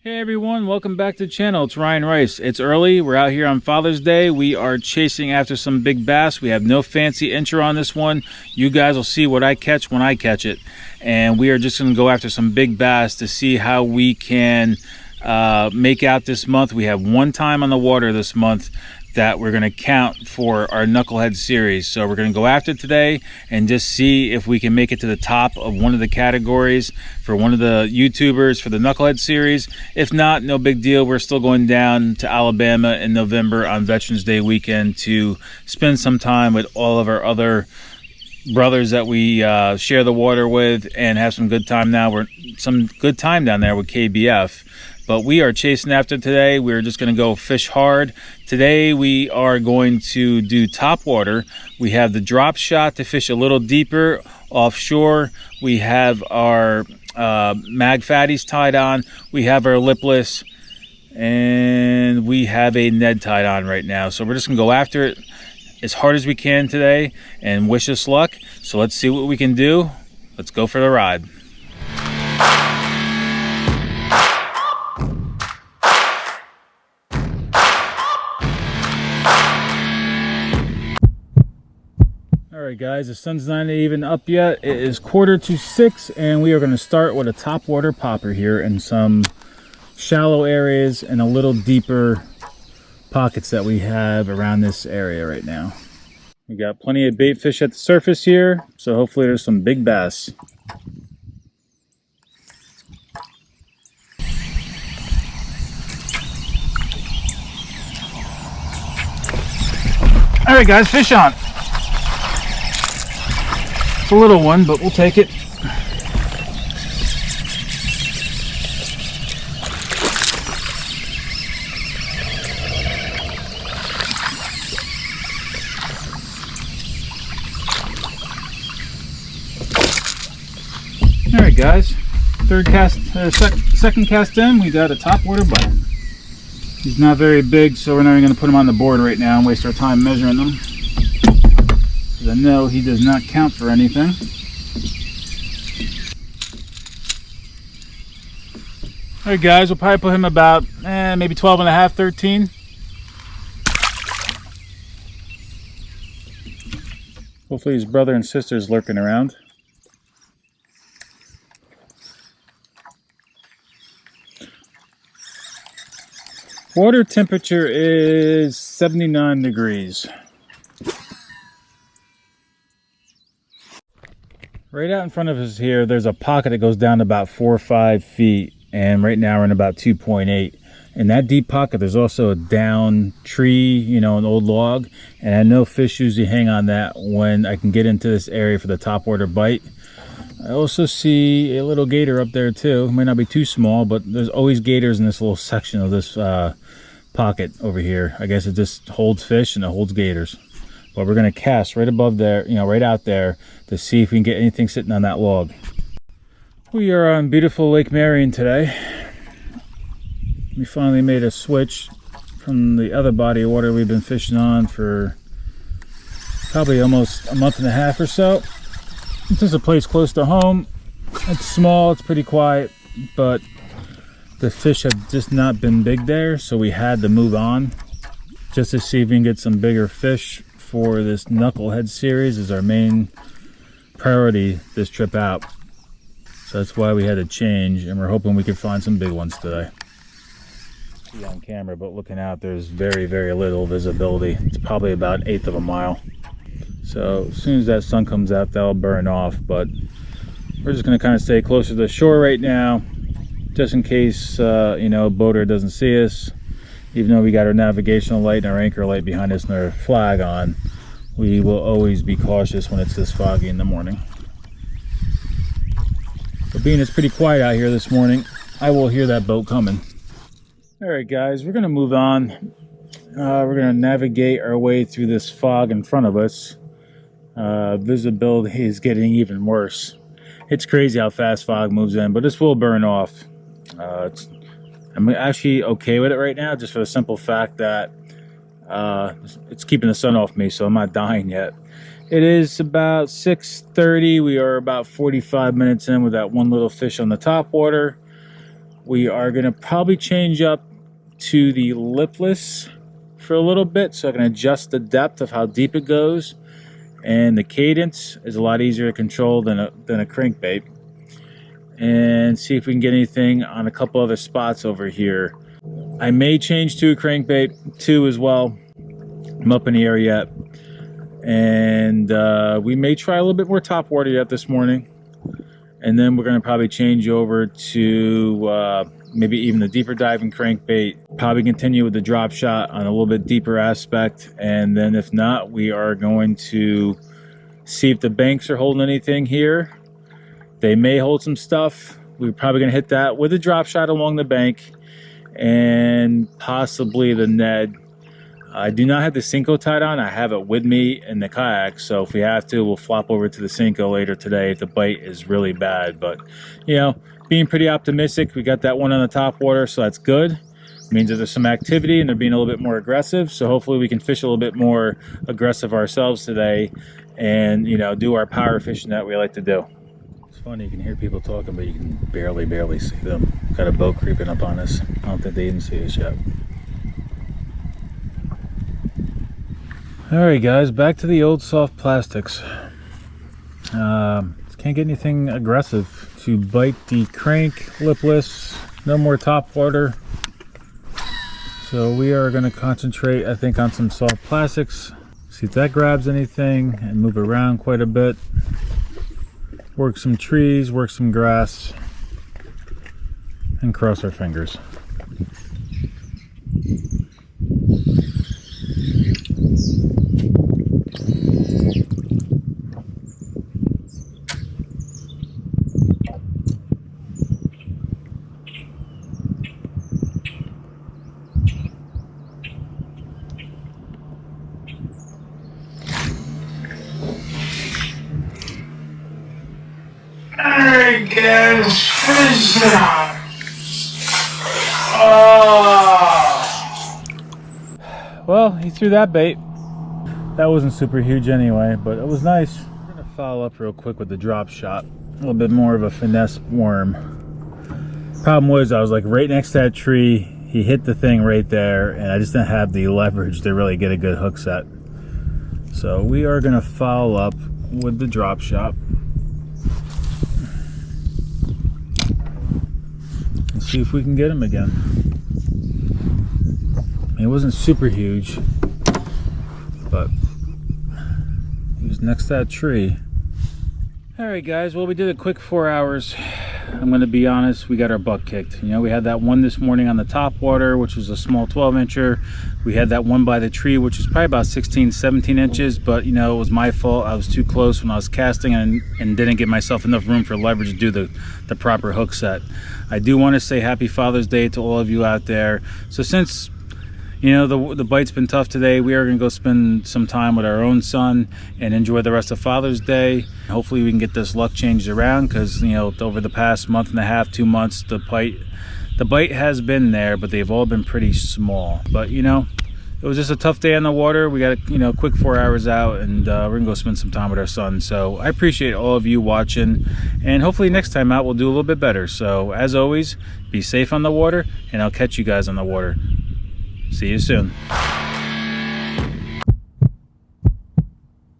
Hey everyone, welcome back to the channel. It's Ryan Rice. It's early. We're out here on Father's Day. We are chasing after some big bass. We have no fancy intro on this one. You guys will see what I catch when I catch it. And we are just going to go after some big bass to see how we can make out this month. We have one time on the water this month that we're going to count for our Knucklehead series. So we're going to go after it today and just see if we can make it to the top of one of the categories for one of the YouTubers for the Knucklehead series. If not, no big deal. We're still going down to Alabama in November on Veterans Day weekend to spend some time with all of our other brothers that we share the water with and have some good time down there with KBF. But we are chasing after today. We're just going to go fish hard. Today we are going to do top water. We have the drop shot to fish a little deeper offshore. We have our mag fatties tied on. We have our lipless. And we have a Ned tied on right now. So we're just going to go after it as hard as we can today and wish us luck. So let's see what we can do. Let's go for the ride. Alright guys, the sun's not even up yet. It is 5:45 and we are going to start with a top water popper here in some shallow areas and a little deeper pockets that we have around this area right now. We got plenty of bait fish at the surface here, so hopefully there's some big bass. Alright guys, fish on. It's a little one, but we'll take it. All right, guys. Second cast in, we got a top water bite. He's not very big, so we're not even going to put him on the board right now and waste our time measuring them. I know he does not count for anything. All right guys, we'll probably put him about maybe 12 and a half, 13. Hopefully his brother and sister is lurking around. Water temperature is 79 degrees. Right out in front of us here, there's a pocket that goes down about 4 or 5 feet, and right now we're in about 2.8. In that deep pocket, there's also a down tree, you know, an old log, and I know fish usually hang on that when I can get into this area for the topwater bite. I also see a little gator up there too. It might not be too small, but there's always gators in this little section of this pocket over here. I guess it just holds fish and it holds gators. But we're going to cast right above there, you know, right out there to see if we can get anything sitting on that log. We are on beautiful Lake Marion today. We finally made a switch from the other body of water we've been fishing on for probably almost a month and a half or so. This is a place close to home. It's small, it's pretty quiet, but the fish have just not been big there, so we had to move on just to see if we can get some bigger fish for this Knucklehead series. Is our main priority this trip out. So that's why we had to change, and we're hoping we can find some big ones today. See on camera, but looking out, there's very, very little visibility. It's probably about 1/8 of a mile. So as soon as that sun comes out, that'll burn off, but we're just going to kind of stay closer to the shore right now, just in case you know, a boater doesn't see us. Even though we got our navigational light and our anchor light behind us and our flag on, we will always be cautious when it's this foggy in the morning. But being it's pretty quiet out here this morning, I will hear that boat coming. All right guys, we're going to move on. We're going to navigate our way through this fog in front of us. Visibility is getting even worse. It's crazy how fast fog moves in, but this will burn off. I'm actually okay with it right now, just for the simple fact that it's keeping the sun off me, so I'm not dying yet. It is about 6:30. We are about 45 minutes in with that one little fish on the top water. We are going to probably change up to the lipless for a little bit so I can adjust the depth of how deep it goes, and the cadence is a lot easier to control than a crankbait, and see if we can get anything on a couple other spots over here. I may change to a crankbait too as well. I'm up in the air yet, and we may try a little bit more top water yet this morning, and then we're going to probably change over to maybe even the deeper diving crankbait. Probably continue with the drop shot on a little bit deeper aspect, and then if not, we are going to see if the banks are holding anything here. They may hold some stuff. We're probably going to hit that with a drop shot along the bank and possibly the Ned. I do not have the Cinco tied on. I have it with me in the kayak, so if we have to, we'll flop over to the Cinco later today if the bite is really bad. But, you know, being pretty optimistic, we got that one on the top water, so that's good. It means that there's some activity and they're being a little bit more aggressive, so hopefully we can fish a little bit more aggressive ourselves today and, you know, do our power fishing that we like to do. It's funny, you can hear people talking, but you can barely see them. Got a boat creeping up on us. I don't think they even see us yet. Alright guys, back to the old soft plastics. Can't get anything aggressive to bite the crank, lipless, no more top water. So we are going to concentrate, I think, on some soft plastics. See if that grabs anything and move around quite a bit. Work some trees, work some grass, and cross our fingers. Well, he threw that bait. That wasn't super huge anyway, but it was nice. I'm gonna follow up real quick with the drop shot. A little bit more of a finesse worm. Problem was, I was like right next to that tree. He hit the thing right there, and I just didn't have the leverage to really get a good hook set. So we are gonna follow up with the drop shot. See if we can get him again. It wasn't super huge, but he was next to that tree. Alright guys, well, we did a quick 4 hours. I'm gonna be honest, we got our butt kicked. You know, we had that one this morning on the top water, which was a small 12-incher. We had that one by the tree, which was probably about 16, 17 inches, but you know, it was my fault. I was too close when I was casting and didn't give myself enough room for leverage to do the proper hook set. I do want to say happy Father's Day to all of you out there. So since, you know, the bite's been tough today, we are going to go spend some time with our own son and enjoy the rest of Father's Day. Hopefully we can get this luck changed around, because, you know, over the past month and a half, 2 months, the bite has been there, but they've all been pretty small. But, you know, it was just a tough day on the water. We got, you know, quick 4 hours out, and we're gonna go spend some time with our son. So I appreciate all of you watching, and hopefully next time out we'll do a little bit better. So as always, be safe on the water, and I'll catch you guys on the water. See you soon.